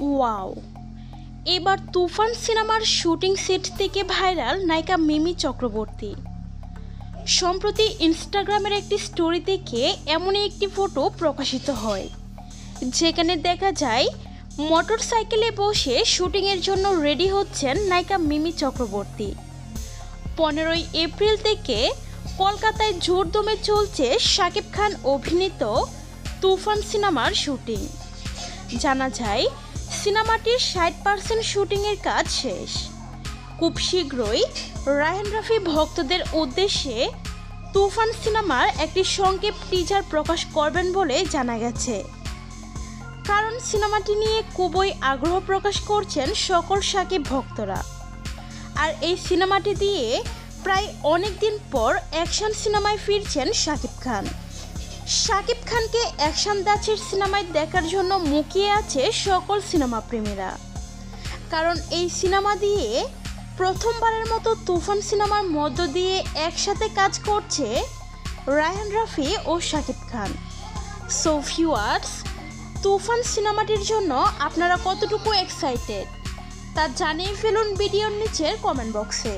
Wow, এবার তুফান সিনেমার shooting set থেকে ভাইরাল নায়িকা মিমি চক্রবর্তী। সম্প্রতি ইনস্টাগ্রামের একটি স্টোরি থেকে এমনই একটি ফটো প্রকাশিত হয়, যেখানে দেখা যায় মোটরসাইকেলে বসে শুটিংয়ের জন্য রেডি হচ্ছেন নায়িকা মিমি চক্রবর্তী। 15ই এপ্রিল থেকে কলকাতায় জোরদমে চলছে শাকিব খান অভিনীত তুফান সিনেমার শুটিং। জানা যায় সিনেমাটির 60% শুটিংয়ের কাজ শেষ। খুব শীঘ্রই রায়হান রাফি ভক্তদের উদ্দেশ্যে তুফান সিনেমার একটি সংক্ষেপ টিজার প্রকাশ করবেন বলে জানা গেছে। কারণ সিনেমাটি নিয়ে খুবই আগ্রহ প্রকাশ করছেন সকল শাকিব ভক্তরা। আর এই সিনেমাটি দিয়ে প্রায় অনেক দিন পর অ্যাকশন সিনেমায় ফিরছেন শাকিব খান। শাকিব খানকে অ্যাকশন ধাঁচের সিনেমায় দেখার জন্য মুখিয়ে আছে সকল সিনেমা প্রেমীরা। কারণ এই সিনেমা দিয়ে প্রথমবারের মতো তুফান সিনেমার মধ্য দিয়ে একসাথে কাজ করছে রায়হান রাফি ও শাকিব খান। সো ভিউয়ার্স, তুফান সিনেমাটির জন্য আপনারা কতটুকু এক্সাইটেড তা জানিয়ে ফেলুন ভিডিওর নিচের কমেন্ট বক্সে।